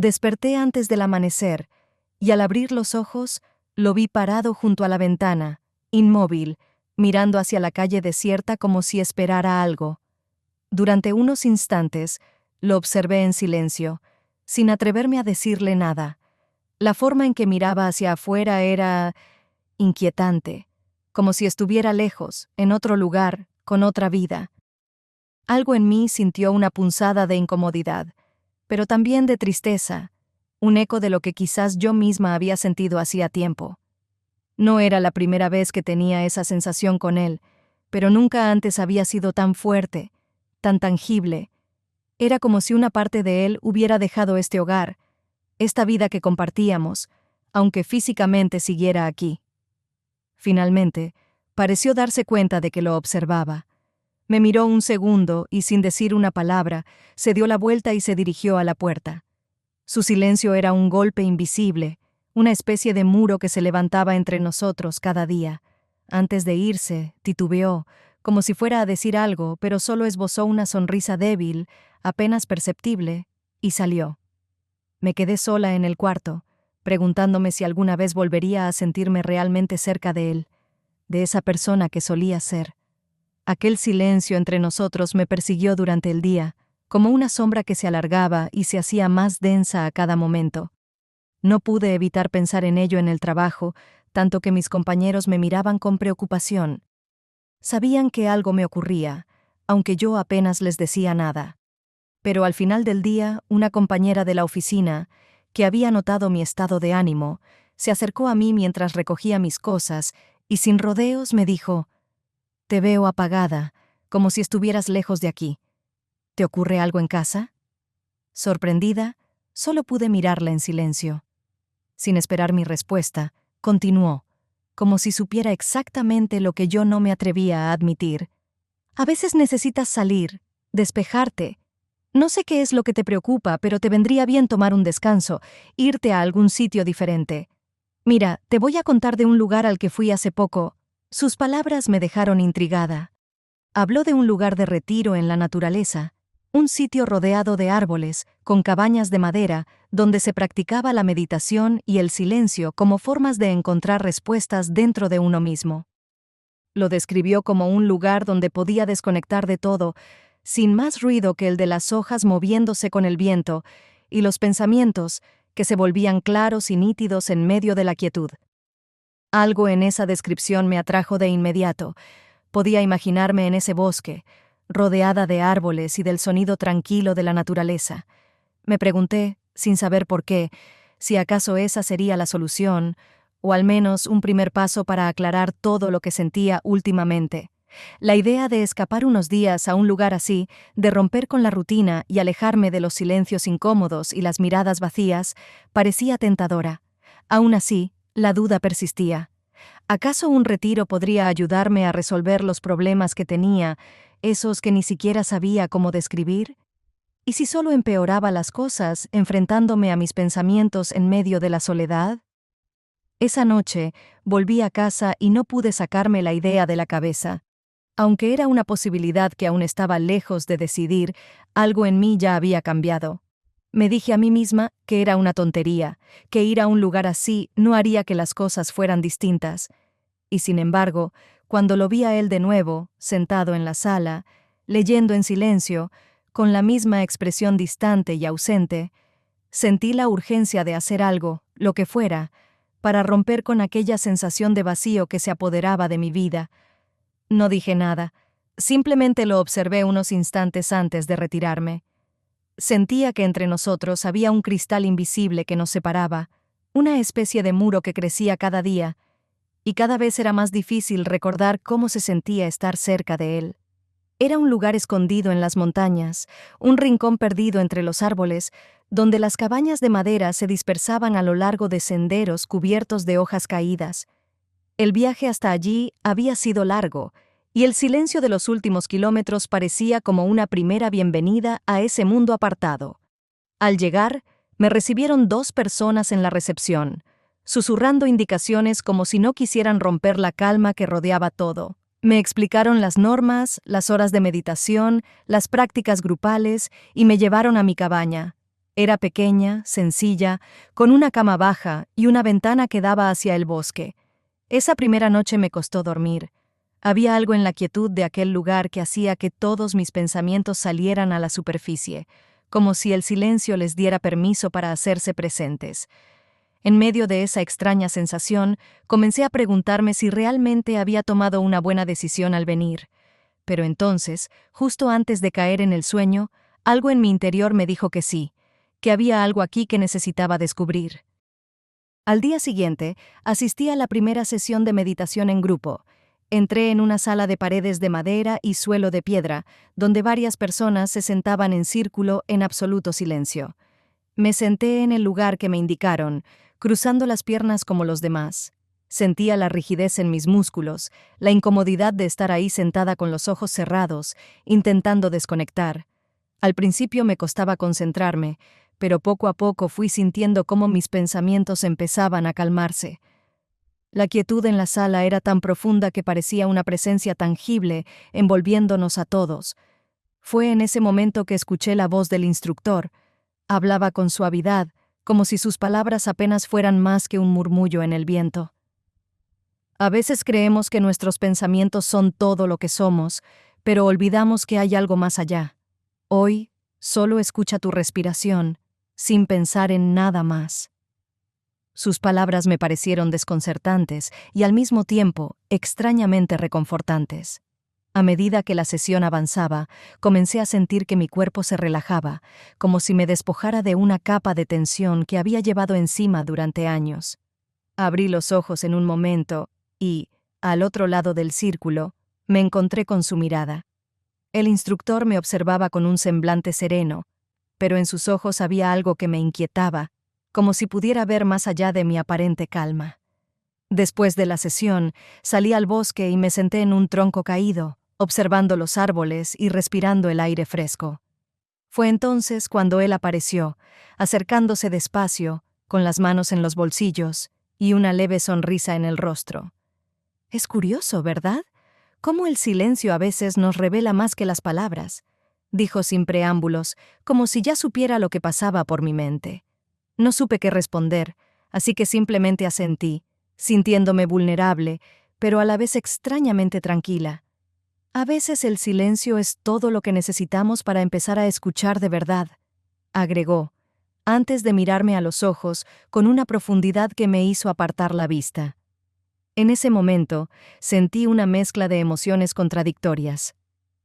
Desperté antes del amanecer, y al abrir los ojos, lo vi parado junto a la ventana, inmóvil, mirando hacia la calle desierta como si esperara algo. Durante unos instantes, lo observé en silencio, sin atreverme a decirle nada. La forma en que miraba hacia afuera era inquietante, como si estuviera lejos, en otro lugar, con otra vida. Algo en mí sintió una punzada de incomodidad, pero también de tristeza, un eco de lo que quizás yo misma había sentido hacía tiempo. No era la primera vez que tenía esa sensación con él, pero nunca antes había sido tan fuerte, tan tangible. Era como si una parte de él hubiera dejado este hogar, esta vida que compartíamos, aunque físicamente siguiera aquí. Finalmente, pareció darse cuenta de que lo observaba. Me miró un segundo y, sin decir una palabra, se dio la vuelta y se dirigió a la puerta. Su silencio era un golpe invisible, una especie de muro que se levantaba entre nosotros cada día. Antes de irse, titubeó, como si fuera a decir algo, pero solo esbozó una sonrisa débil, apenas perceptible, y salió. Me quedé sola en el cuarto, preguntándome si alguna vez volvería a sentirme realmente cerca de él, de esa persona que solía ser. Aquel silencio entre nosotros me persiguió durante el día, como una sombra que se alargaba y se hacía más densa a cada momento. No pude evitar pensar en ello en el trabajo, tanto que mis compañeros me miraban con preocupación. Sabían que algo me ocurría, aunque yo apenas les decía nada. Pero al final del día, una compañera de la oficina, que había notado mi estado de ánimo, se acercó a mí mientras recogía mis cosas y sin rodeos me dijo: «Te veo apagada, como si estuvieras lejos de aquí. ¿Te ocurre algo en casa?» Sorprendida, solo pude mirarla en silencio. Sin esperar mi respuesta, continuó, como si supiera exactamente lo que yo no me atrevía a admitir. «A veces necesitas salir, despejarte. No sé qué es lo que te preocupa, pero te vendría bien tomar un descanso, irte a algún sitio diferente. Mira, te voy a contar de un lugar al que fui hace poco». Sus palabras me dejaron intrigada. Habló de un lugar de retiro en la naturaleza, un sitio rodeado de árboles, con cabañas de madera, donde se practicaba la meditación y el silencio como formas de encontrar respuestas dentro de uno mismo. Lo describió como un lugar donde podía desconectar de todo, sin más ruido que el de las hojas moviéndose con el viento, y los pensamientos, que se volvían claros y nítidos en medio de la quietud. Algo en esa descripción me atrajo de inmediato. Podía imaginarme en ese bosque, rodeada de árboles y del sonido tranquilo de la naturaleza. Me pregunté, sin saber por qué, si acaso esa sería la solución, o al menos un primer paso para aclarar todo lo que sentía últimamente. La idea de escapar unos días a un lugar así, de romper con la rutina y alejarme de los silencios incómodos y las miradas vacías, parecía tentadora. Aún así, la duda persistía. ¿Acaso un retiro podría ayudarme a resolver los problemas que tenía, esos que ni siquiera sabía cómo describir? ¿Y si solo empeoraba las cosas, enfrentándome a mis pensamientos en medio de la soledad? Esa noche, volví a casa y no pude sacarme la idea de la cabeza. Aunque era una posibilidad que aún estaba lejos de decidir, algo en mí ya había cambiado. Me dije a mí misma que era una tontería, que ir a un lugar así no haría que las cosas fueran distintas. Y sin embargo, cuando lo vi a él de nuevo, sentado en la sala, leyendo en silencio, con la misma expresión distante y ausente, sentí la urgencia de hacer algo, lo que fuera, para romper con aquella sensación de vacío que se apoderaba de mi vida. No dije nada, simplemente lo observé unos instantes antes de retirarme. Sentía que entre nosotros había un cristal invisible que nos separaba, una especie de muro que crecía cada día, y cada vez era más difícil recordar cómo se sentía estar cerca de él. Era un lugar escondido en las montañas, un rincón perdido entre los árboles, donde las cabañas de madera se dispersaban a lo largo de senderos cubiertos de hojas caídas. El viaje hasta allí había sido largo, y el silencio de los últimos kilómetros parecía como una primera bienvenida a ese mundo apartado. Al llegar, me recibieron 2 personas en la recepción, susurrando indicaciones como si no quisieran romper la calma que rodeaba todo. Me explicaron las normas, las horas de meditación, las prácticas grupales y me llevaron a mi cabaña. Era pequeña, sencilla, con una cama baja y una ventana que daba hacia el bosque. Esa primera noche me costó dormir. Había algo en la quietud de aquel lugar que hacía que todos mis pensamientos salieran a la superficie, como si el silencio les diera permiso para hacerse presentes. En medio de esa extraña sensación, comencé a preguntarme si realmente había tomado una buena decisión al venir. Pero entonces, justo antes de caer en el sueño, algo en mi interior me dijo que sí, que había algo aquí que necesitaba descubrir. Al día siguiente, asistí a la primera sesión de meditación en grupo. Entré en una sala de paredes de madera y suelo de piedra, donde varias personas se sentaban en círculo en absoluto silencio. Me senté en el lugar que me indicaron, cruzando las piernas como los demás. Sentía la rigidez en mis músculos, la incomodidad de estar ahí sentada con los ojos cerrados, intentando desconectar. Al principio me costaba concentrarme, pero poco a poco fui sintiendo cómo mis pensamientos empezaban a calmarse. La quietud en la sala era tan profunda que parecía una presencia tangible envolviéndonos a todos. Fue en ese momento que escuché la voz del instructor. Hablaba con suavidad, como si sus palabras apenas fueran más que un murmullo en el viento. A veces creemos que nuestros pensamientos son todo lo que somos, pero olvidamos que hay algo más allá. Hoy, solo escucha tu respiración, sin pensar en nada más. Sus palabras me parecieron desconcertantes y al mismo tiempo extrañamente reconfortantes. A medida que la sesión avanzaba, comencé a sentir que mi cuerpo se relajaba, como si me despojara de una capa de tensión que había llevado encima durante años. Abrí los ojos en un momento y, al otro lado del círculo, me encontré con su mirada. El instructor me observaba con un semblante sereno, pero en sus ojos había algo que me inquietaba, como si pudiera ver más allá de mi aparente calma. Después de la sesión, salí al bosque y me senté en un tronco caído, observando los árboles y respirando el aire fresco. Fue entonces cuando él apareció, acercándose despacio, con las manos en los bolsillos y una leve sonrisa en el rostro. Es curioso, ¿verdad? Cómo el silencio a veces nos revela más que las palabras, dijo sin preámbulos, como si ya supiera lo que pasaba por mi mente. No supe qué responder, así que simplemente asentí, sintiéndome vulnerable, pero a la vez extrañamente tranquila. A veces el silencio es todo lo que necesitamos para empezar a escuchar de verdad, agregó, antes de mirarme a los ojos con una profundidad que me hizo apartar la vista. En ese momento, sentí una mezcla de emociones contradictorias: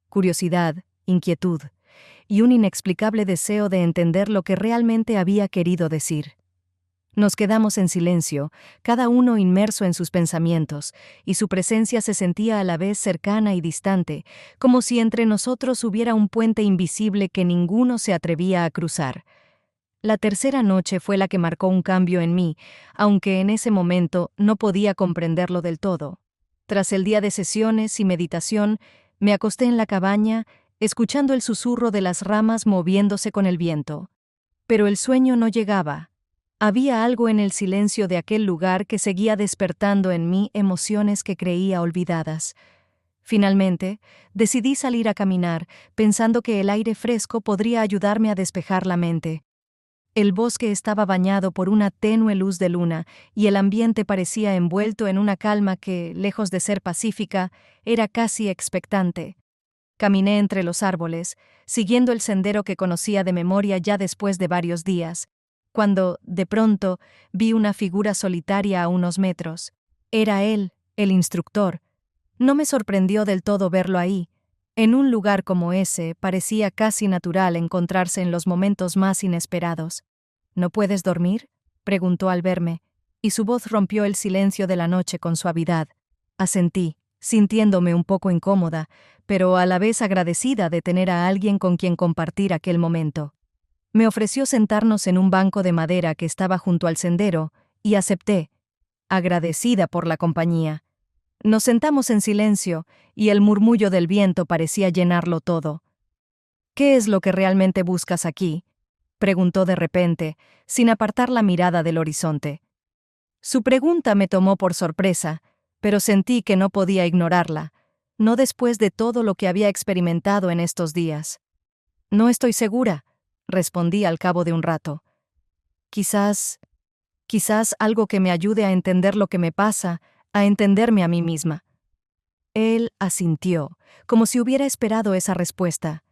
curiosidad, inquietud y un inexplicable deseo de entender lo que realmente había querido decir. Nos quedamos en silencio, cada uno inmerso en sus pensamientos, y su presencia se sentía a la vez cercana y distante, como si entre nosotros hubiera un puente invisible que ninguno se atrevía a cruzar. La tercera noche fue la que marcó un cambio en mí, aunque en ese momento no podía comprenderlo del todo. Tras el día de sesiones y meditación, me acosté en la cabaña, escuchando el susurro de las ramas moviéndose con el viento. Pero el sueño no llegaba. Había algo en el silencio de aquel lugar que seguía despertando en mí emociones que creía olvidadas. Finalmente, decidí salir a caminar, pensando que el aire fresco podría ayudarme a despejar la mente. El bosque estaba bañado por una tenue luz de luna, y el ambiente parecía envuelto en una calma que, lejos de ser pacífica, era casi expectante. Caminé entre los árboles, siguiendo el sendero que conocía de memoria ya después de varios días, cuando, de pronto, vi una figura solitaria a unos metros. Era él, el instructor. No me sorprendió del todo verlo ahí. En un lugar como ese, parecía casi natural encontrarse en los momentos más inesperados. ¿No puedes dormir?, preguntó al verme, y su voz rompió el silencio de la noche con suavidad. Asentí, sintiéndome un poco incómoda, pero a la vez agradecida de tener a alguien con quien compartir aquel momento. Me ofreció sentarnos en un banco de madera que estaba junto al sendero, y acepté, agradecida por la compañía. Nos sentamos en silencio, y el murmullo del viento parecía llenarlo todo. ¿Qué es lo que realmente buscas aquí?, preguntó de repente, sin apartar la mirada del horizonte. Su pregunta me tomó por sorpresa, pero sentí que no podía ignorarla, no después de todo lo que había experimentado en estos días. No estoy segura, respondí al cabo de un rato. Quizás algo que me ayude a entender lo que me pasa, a entenderme a mí misma. Él asintió, como si hubiera esperado esa respuesta.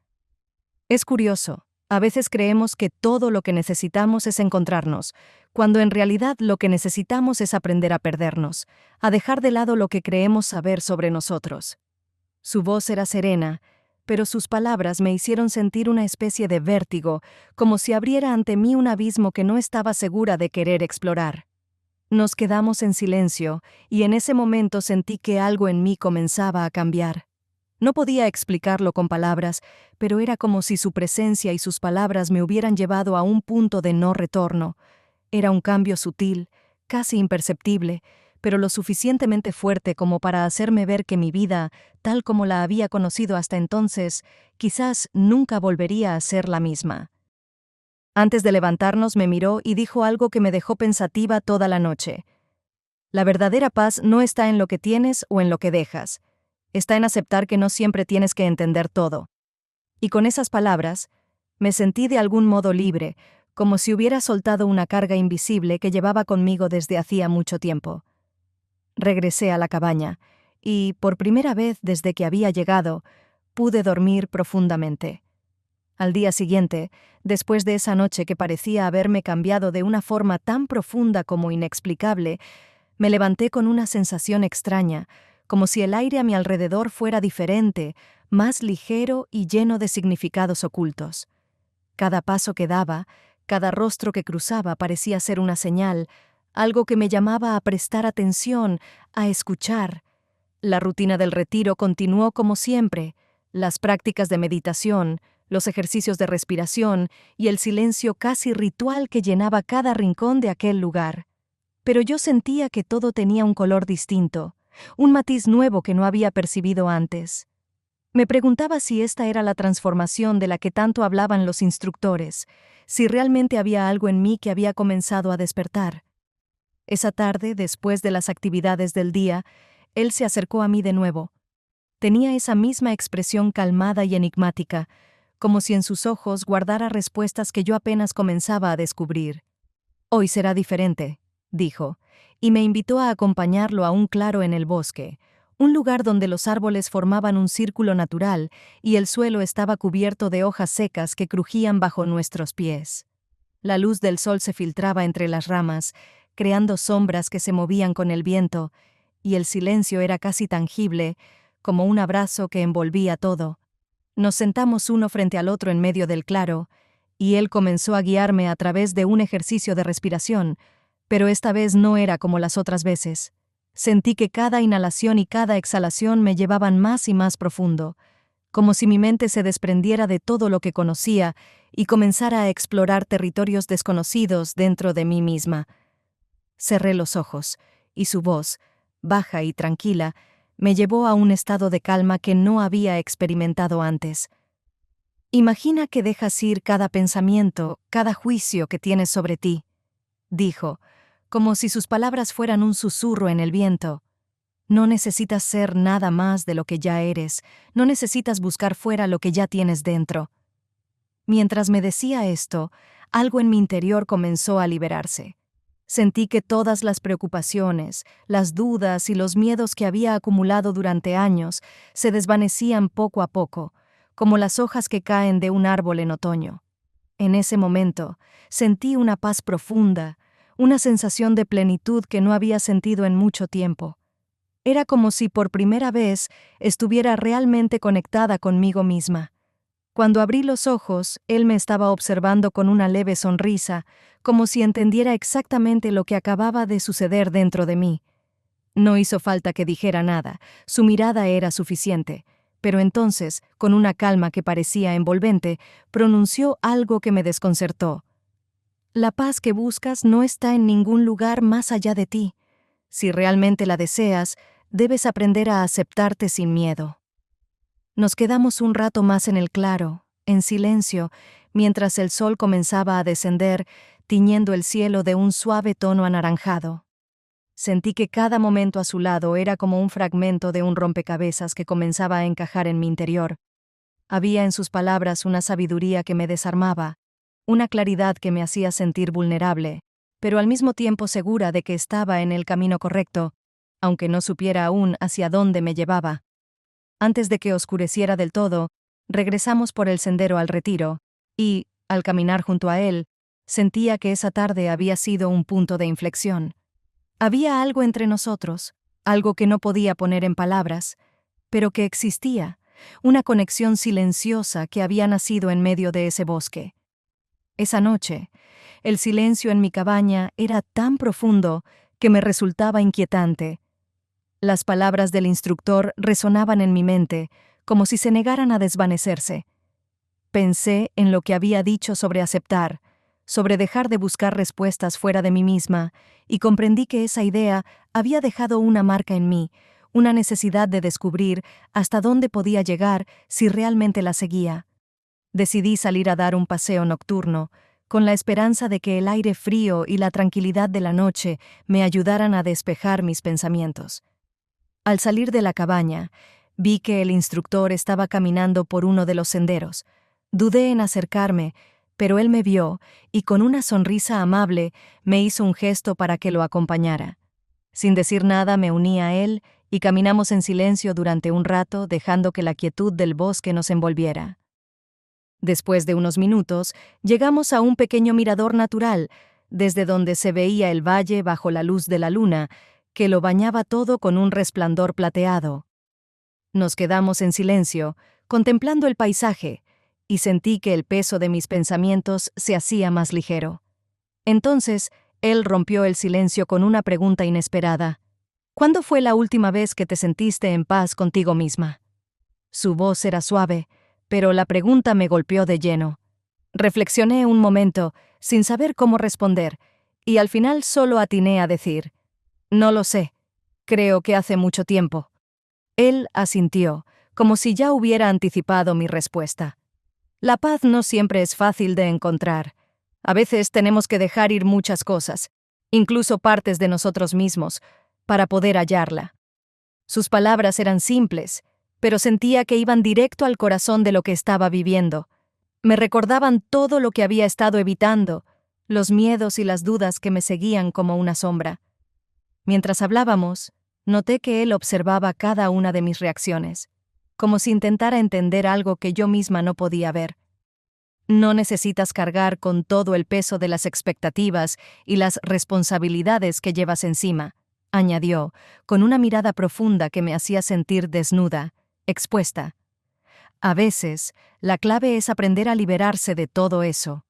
Es curioso, a veces creemos que todo lo que necesitamos es encontrarnos, cuando en realidad lo que necesitamos es aprender a perdernos, a dejar de lado lo que creemos saber sobre nosotros. Su voz era serena, pero sus palabras me hicieron sentir una especie de vértigo, como si abriera ante mí un abismo que no estaba segura de querer explorar. Nos quedamos en silencio, y en ese momento sentí que algo en mí comenzaba a cambiar. No podía explicarlo con palabras, pero era como si su presencia y sus palabras me hubieran llevado a un punto de no retorno. Era un cambio sutil, casi imperceptible, pero lo suficientemente fuerte como para hacerme ver que mi vida, tal como la había conocido hasta entonces, quizás nunca volvería a ser la misma. Antes de levantarnos me miró y dijo algo que me dejó pensativa toda la noche. La verdadera paz no está en lo que tienes o en lo que dejas. Está en aceptar que no siempre tienes que entender todo. Y con esas palabras, me sentí de algún modo libre, como si hubiera soltado una carga invisible que llevaba conmigo desde hacía mucho tiempo. Regresé a la cabaña, y, por primera vez desde que había llegado, pude dormir profundamente. Al día siguiente, después de esa noche que parecía haberme cambiado de una forma tan profunda como inexplicable, me levanté con una sensación extraña, como si el aire a mi alrededor fuera diferente, más ligero y lleno de significados ocultos. Cada paso que daba, cada rostro que cruzaba parecía ser una señal, algo que me llamaba a prestar atención, a escuchar. La rutina del retiro continuó como siempre, las prácticas de meditación, los ejercicios de respiración y el silencio casi ritual que llenaba cada rincón de aquel lugar. Pero yo sentía que todo tenía un color distinto, un matiz nuevo que no había percibido antes. Me preguntaba si esta era la transformación de la que tanto hablaban los instructores, si realmente había algo en mí que había comenzado a despertar. Esa tarde, después de las actividades del día, él se acercó a mí de nuevo. Tenía esa misma expresión calmada y enigmática, como si en sus ojos guardara respuestas que yo apenas comenzaba a descubrir. «Hoy será diferente», dijo, y me invitó a acompañarlo a un claro en el bosque, un lugar donde los árboles formaban un círculo natural y el suelo estaba cubierto de hojas secas que crujían bajo nuestros pies. La luz del sol se filtraba entre las ramas, creando sombras que se movían con el viento, y el silencio era casi tangible, como un abrazo que envolvía todo. Nos sentamos uno frente al otro en medio del claro, y él comenzó a guiarme a través de un ejercicio de respiración, pero esta vez no era como las otras veces. Sentí que cada inhalación y cada exhalación me llevaban más y más profundo, como si mi mente se desprendiera de todo lo que conocía y comenzara a explorar territorios desconocidos dentro de mí misma. Cerré los ojos, y su voz, baja y tranquila, me llevó a un estado de calma que no había experimentado antes. «Imagina que dejas ir cada pensamiento, cada juicio que tienes sobre ti», dijo, como si sus palabras fueran un susurro en el viento. «No necesitas ser nada más de lo que ya eres, no necesitas buscar fuera lo que ya tienes dentro». Mientras me decía esto, algo en mi interior comenzó a liberarse. Sentí que todas las preocupaciones, las dudas y los miedos que había acumulado durante años se desvanecían poco a poco, como las hojas que caen de un árbol en otoño. En ese momento, sentí una paz profunda, una sensación de plenitud que no había sentido en mucho tiempo. Era como si por primera vez estuviera realmente conectada conmigo misma. Cuando abrí los ojos, él me estaba observando con una leve sonrisa, como si entendiera exactamente lo que acababa de suceder dentro de mí. No hizo falta que dijera nada, su mirada era suficiente, pero entonces, con una calma que parecía envolvente, pronunció algo que me desconcertó. «La paz que buscas no está en ningún lugar más allá de ti. Si realmente la deseas, debes aprender a aceptarte sin miedo». Nos quedamos un rato más en el claro, en silencio, mientras el sol comenzaba a descender, tiñendo el cielo de un suave tono anaranjado. Sentí que cada momento a su lado era como un fragmento de un rompecabezas que comenzaba a encajar en mi interior. Había en sus palabras una sabiduría que me desarmaba, una claridad que me hacía sentir vulnerable, pero al mismo tiempo segura de que estaba en el camino correcto, aunque no supiera aún hacia dónde me llevaba. Antes de que oscureciera del todo, regresamos por el sendero al retiro, y, al caminar junto a él, sentía que esa tarde había sido un punto de inflexión. Había algo entre nosotros, algo que no podía poner en palabras, pero que existía, una conexión silenciosa que había nacido en medio de ese bosque. Esa noche, el silencio en mi cabaña era tan profundo que me resultaba inquietante. Las palabras del instructor resonaban en mi mente, como si se negaran a desvanecerse. Pensé en lo que había dicho sobre aceptar, sobre dejar de buscar respuestas fuera de mí misma, y comprendí que esa idea había dejado una marca en mí, una necesidad de descubrir hasta dónde podía llegar si realmente la seguía. Decidí salir a dar un paseo nocturno, con la esperanza de que el aire frío y la tranquilidad de la noche me ayudaran a despejar mis pensamientos. Al salir de la cabaña, vi que el instructor estaba caminando por uno de los senderos. Dudé en acercarme, pero él me vio y con una sonrisa amable me hizo un gesto para que lo acompañara. Sin decir nada me uní a él y caminamos en silencio durante un rato, dejando que la quietud del bosque nos envolviera. Después de unos minutos, llegamos a un pequeño mirador natural, desde donde se veía el valle bajo la luz de la luna, que lo bañaba todo con un resplandor plateado. Nos quedamos en silencio, contemplando el paisaje, y sentí que el peso de mis pensamientos se hacía más ligero. Entonces, él rompió el silencio con una pregunta inesperada. ¿Cuándo fue la última vez que te sentiste en paz contigo misma? Su voz era suave, pero la pregunta me golpeó de lleno. Reflexioné un momento, sin saber cómo responder, y al final solo atiné a decir: no lo sé. Creo que hace mucho tiempo. Él asintió, como si ya hubiera anticipado mi respuesta. La paz no siempre es fácil de encontrar. A veces tenemos que dejar ir muchas cosas, incluso partes de nosotros mismos, para poder hallarla. Sus palabras eran simples, pero sentía que iban directo al corazón de lo que estaba viviendo. Me recordaban todo lo que había estado evitando, los miedos y las dudas que me seguían como una sombra. Mientras hablábamos, noté que él observaba cada una de mis reacciones, como si intentara entender algo que yo misma no podía ver. No necesitas cargar con todo el peso de las expectativas y las responsabilidades que llevas encima, añadió, con una mirada profunda que me hacía sentir desnuda, expuesta. A veces, la clave es aprender a liberarse de todo eso.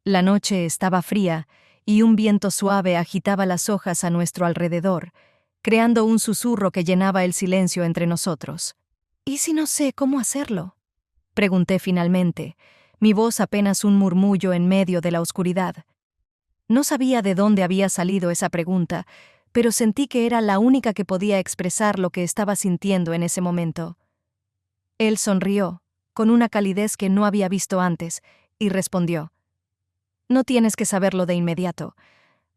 La noche estaba fría, y un viento suave agitaba las hojas a nuestro alrededor, creando un susurro que llenaba el silencio entre nosotros. ¿Y si no sé cómo hacerlo?, pregunté finalmente, mi voz apenas un murmullo en medio de la oscuridad. No sabía de dónde había salido esa pregunta, pero sentí que era la única que podía expresar lo que estaba sintiendo en ese momento. Él sonrió, con una calidez que no había visto antes, y respondió: no tienes que saberlo de inmediato.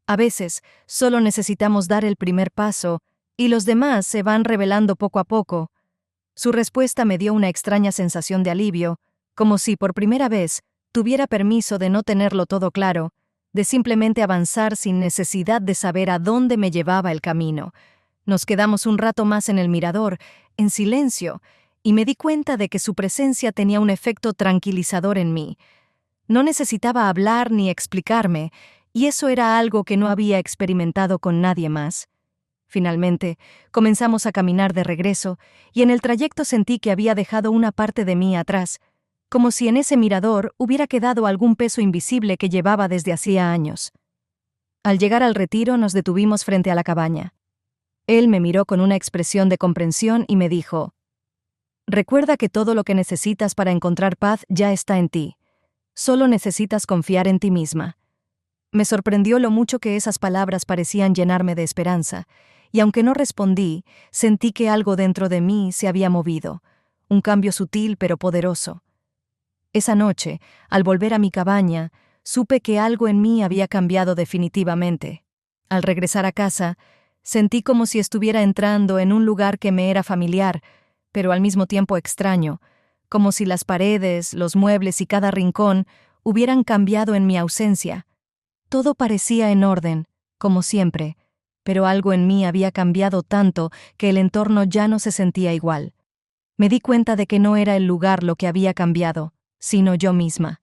A veces, solo necesitamos dar el primer paso, y los demás se van revelando poco a poco. Su respuesta me dio una extraña sensación de alivio, como si por primera vez tuviera permiso de no tenerlo todo claro, de simplemente avanzar sin necesidad de saber a dónde me llevaba el camino. Nos quedamos un rato más en el mirador, en silencio, y me di cuenta de que su presencia tenía un efecto tranquilizador en mí. No necesitaba hablar ni explicarme, y eso era algo que no había experimentado con nadie más. Finalmente, comenzamos a caminar de regreso, y en el trayecto sentí que había dejado una parte de mí atrás, como si en ese mirador hubiera quedado algún peso invisible que llevaba desde hacía años. Al llegar al retiro nos detuvimos frente a la cabaña. Él me miró con una expresión de comprensión y me dijo: recuerda que todo lo que necesitas para encontrar paz ya está en ti. Solo necesitas confiar en ti misma. Me sorprendió lo mucho que esas palabras parecían llenarme de esperanza, y aunque no respondí, sentí que algo dentro de mí se había movido, un cambio sutil pero poderoso. Esa noche, al volver a mi cabaña, supe que algo en mí había cambiado definitivamente. Al regresar a casa, sentí como si estuviera entrando en un lugar que me era familiar, pero al mismo tiempo extraño, como si las paredes, los muebles y cada rincón hubieran cambiado en mi ausencia. Todo parecía en orden, como siempre, pero algo en mí había cambiado tanto que el entorno ya no se sentía igual. Me di cuenta de que no era el lugar lo que había cambiado, sino yo misma.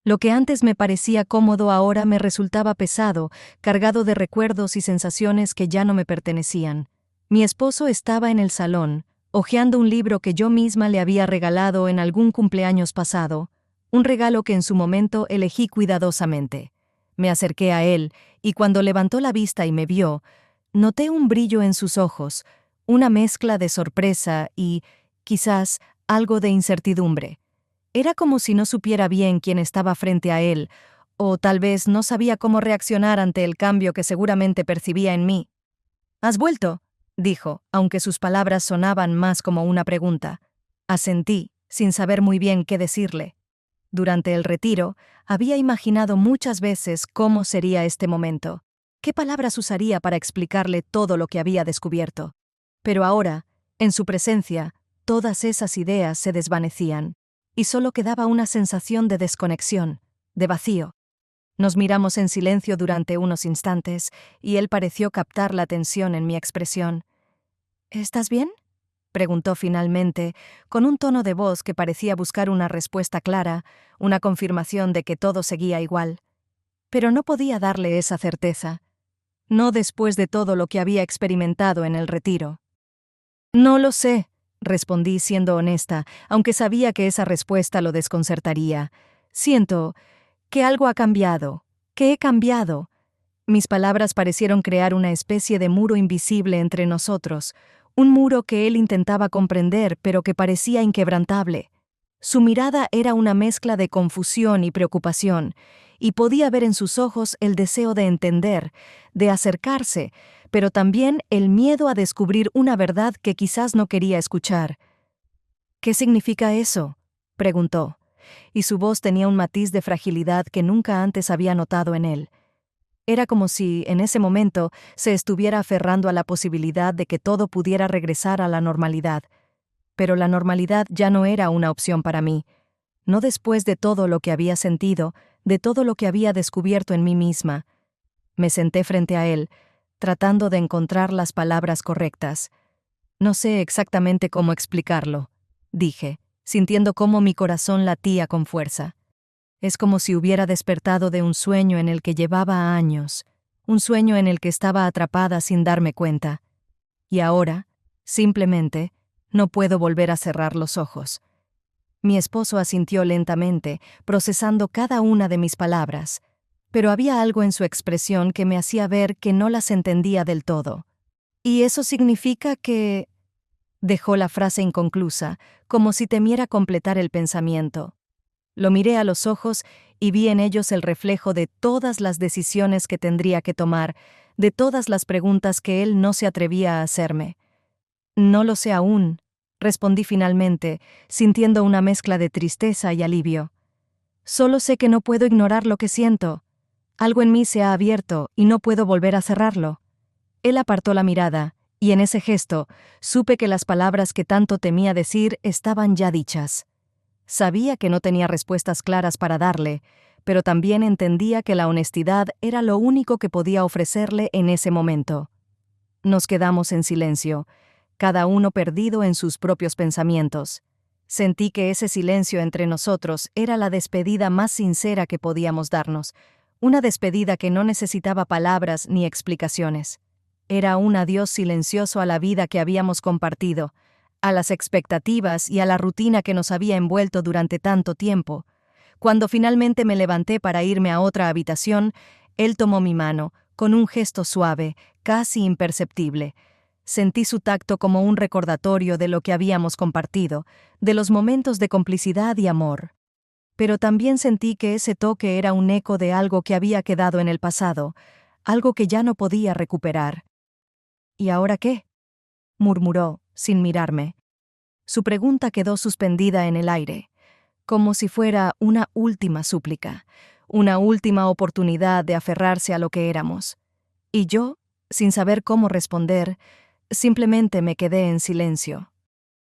Lo que antes me parecía cómodo ahora me resultaba pesado, cargado de recuerdos y sensaciones que ya no me pertenecían. Mi esposo estaba en el salón, hojeando un libro que yo misma le había regalado en algún cumpleaños pasado, un regalo que en su momento elegí cuidadosamente. Me acerqué a él, y cuando levantó la vista y me vio, noté un brillo en sus ojos, una mezcla de sorpresa y, quizás, algo de incertidumbre. Era como si no supiera bien quién estaba frente a él, o tal vez no sabía cómo reaccionar ante el cambio que seguramente percibía en mí. «¿Has vuelto?», dijo, aunque sus palabras sonaban más como una pregunta. Asentí, sin saber muy bien qué decirle. Durante el retiro, había imaginado muchas veces cómo sería este momento. ¿Qué palabras usaría para explicarle todo lo que había descubierto? Pero ahora, en su presencia, todas esas ideas se desvanecían, y solo quedaba una sensación de desconexión, de vacío. Nos miramos en silencio durante unos instantes, y él pareció captar la tensión en mi expresión. «¿Estás bien?», preguntó finalmente, con un tono de voz que parecía buscar una respuesta clara, una confirmación de que todo seguía igual. Pero no podía darle esa certeza. No después de todo lo que había experimentado en el retiro. «No lo sé», respondí siendo honesta, aunque sabía que esa respuesta lo desconcertaría. «Siento que algo ha cambiado, que he cambiado». Mis palabras parecieron crear una especie de muro invisible entre nosotros, un muro que él intentaba comprender pero que parecía inquebrantable. Su mirada era una mezcla de confusión y preocupación, y podía ver en sus ojos el deseo de entender, de acercarse, pero también el miedo a descubrir una verdad que quizás no quería escuchar. «¿Qué significa eso?», preguntó, y su voz tenía un matiz de fragilidad que nunca antes había notado en él. Era como si, en ese momento, se estuviera aferrando a la posibilidad de que todo pudiera regresar a la normalidad. Pero la normalidad ya no era una opción para mí. No después de todo lo que había sentido, de todo lo que había descubierto en mí misma. Me senté frente a él, tratando de encontrar las palabras correctas. «No sé exactamente cómo explicarlo», dije, sintiendo cómo mi corazón latía con fuerza. Es como si hubiera despertado de un sueño en el que llevaba años, un sueño en el que estaba atrapada sin darme cuenta. Y ahora, simplemente, no puedo volver a cerrar los ojos. Mi esposo asintió lentamente, procesando cada una de mis palabras, pero había algo en su expresión que me hacía ver que no las entendía del todo. «¿Y eso significa que...?» Dejó la frase inconclusa, como si temiera completar el pensamiento. Lo miré a los ojos y vi en ellos el reflejo de todas las decisiones que tendría que tomar, de todas las preguntas que él no se atrevía a hacerme. «No lo sé aún», respondí finalmente, sintiendo una mezcla de tristeza y alivio. «Solo sé que no puedo ignorar lo que siento. Algo en mí se ha abierto y no puedo volver a cerrarlo». Él apartó la mirada, y en ese gesto supe que las palabras que tanto temía decir estaban ya dichas. Sabía que no tenía respuestas claras para darle, pero también entendía que la honestidad era lo único que podía ofrecerle en ese momento. Nos quedamos en silencio, cada uno perdido en sus propios pensamientos. Sentí que ese silencio entre nosotros era la despedida más sincera que podíamos darnos, una despedida que no necesitaba palabras ni explicaciones. Era un adiós silencioso a la vida que habíamos compartido, a las expectativas y a la rutina que nos había envuelto durante tanto tiempo. Cuando finalmente me levanté para irme a otra habitación, él tomó mi mano, con un gesto suave, casi imperceptible. Sentí su tacto como un recordatorio de lo que habíamos compartido, de los momentos de complicidad y amor. Pero también sentí que ese toque era un eco de algo que había quedado en el pasado, algo que ya no podía recuperar. «¿Y ahora qué?», murmuró, sin mirarme. Su pregunta quedó suspendida en el aire, como si fuera una última súplica, una última oportunidad de aferrarse a lo que éramos. Y yo, sin saber cómo responder, simplemente me quedé en silencio.